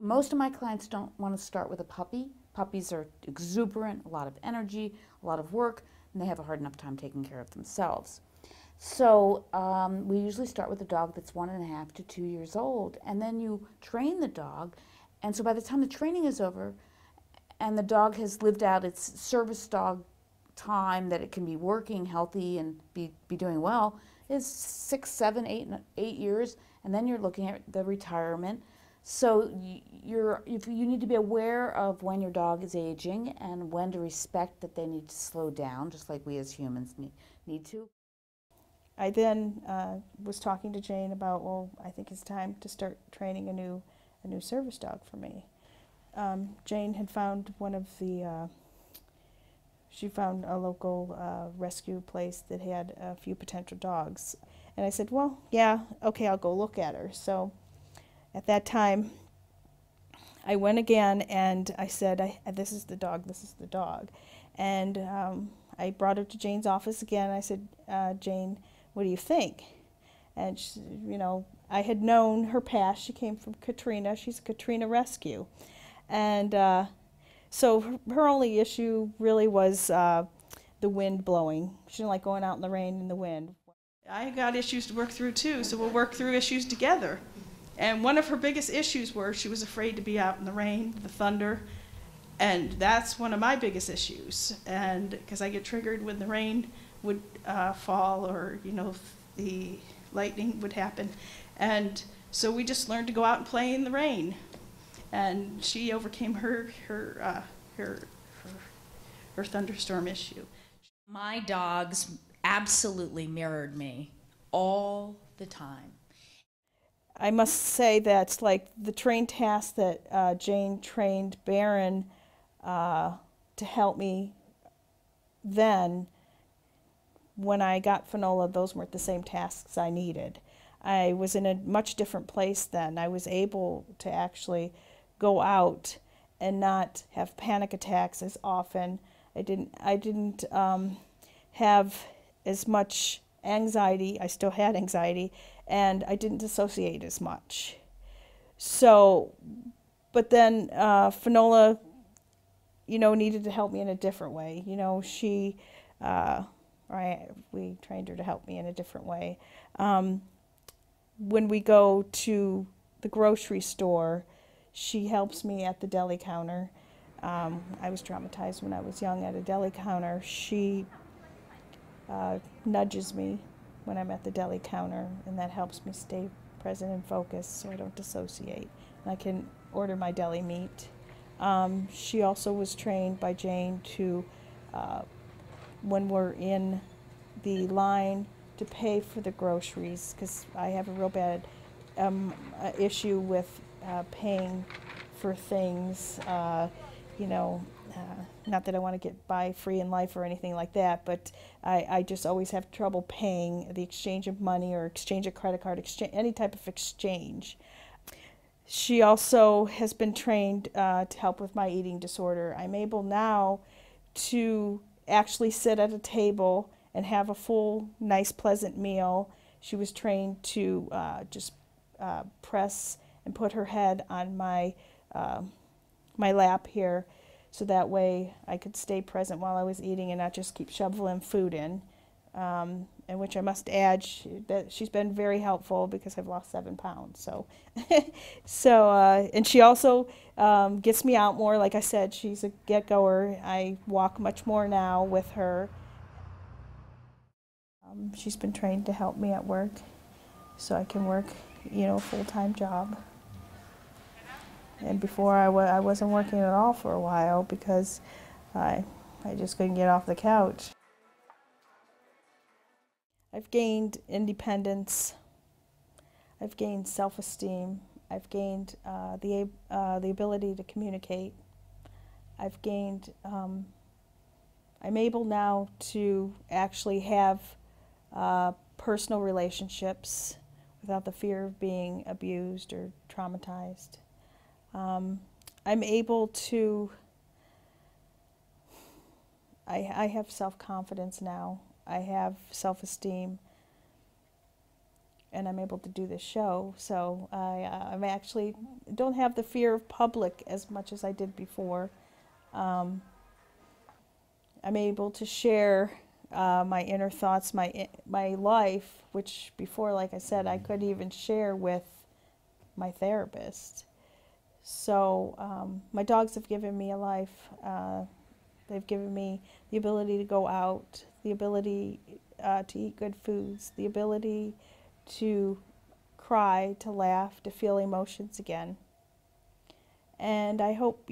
Most of my clients don't want to start with a puppy. Puppies are exuberant, a lot of energy, a lot of work, and they have a hard enough time taking care of themselves. So we usually start with a dog that's 1.5 to 2 years old, and then you train the dog. And so by the time the training is over and the dog has lived out its service dog time that it can be working healthy and be doing well, is 6, 7, 8 years, and then you're looking at the retirement. So you need to be aware of when your dog is aging and when to respect that they need to slow down, just like we as humans need to. I then was talking to Jane about, well, I think it's time to start training a new service dog for me. Jane had found she found a local rescue place that had a few potential dogs. And I said, well, yeah, okay, I'll go look at her. So at that time, I went again and I said, this is the dog, this is the dog. And I brought her to Jane's office again. I said, Jane, what do you think? And she, I had known her past. She came from Katrina. She's a Katrina rescue. And so her only issue really was the wind blowing. She didn't like going out in the rain and the wind. I got issues to work through too, so we'll work through issues together. And one of her biggest issues were she was afraid to be out in the rain, the thunder, and that's one of my biggest issues. And because I get triggered when the rain would fall, or the lightning would happen, and so we just learned to go out and play in the rain. And she overcame her thunderstorm issue. My dogs absolutely mirrored me all the time. I must say that, like, the train task that Jane trained Baron to help me then, when I got Finola, those weren't the same tasks I needed. I was in a much different place then. I was able to actually go out and not have panic attacks as often. I didn't have as much anxiety. I still had anxiety, and I didn't dissociate as much. So, but then Finola, needed to help me in a different way. We trained her to help me in a different way. When we go to the grocery store, she helps me at the deli counter. I was traumatized when I was young at a deli counter. She nudges me when I'm at the deli counter, and that helps me stay present and focused so I don't dissociate, and I can order my deli meat. She also was trained by Jane to, when we're in the line to pay for the groceries, because I have a real bad issue with paying for things, not that I want to get by free in life or anything like that, but I just always have trouble paying the exchange of money or exchange a credit card, any type of exchange. She also has been trained to help with my eating disorder. I'm able now to actually sit at a table and have a full, nice, pleasant meal. She was trained to just press and put her head on my lap here, so that way I could stay present while I was eating and not just keep shoveling food in. And which I must add, she's been very helpful because I've lost 7 pounds. So, and she also gets me out more. Like I said, she's a get-goer. I walk much more now with her. She's been trained to help me at work, so I can work, a full-time job. And before I wasn't working at all for a while because I just couldn't get off the couch. I've gained independence. I've gained self-esteem. I've gained the ability to communicate. I've gained. I'm able now to actually have personal relationships without the fear of being abused or traumatized. I'm able to. I have self-confidence now. I have self-esteem. and I'm able to do this show. So I'm actually don't have the fear of public as much as I did before. I'm able to share my inner thoughts, my life, which before, like I said, I couldn't even share with my therapist. So my dogs have given me a life. They've given me the ability to go out, the ability to eat good foods, the ability to cry, to laugh, to feel emotions again. And I hope,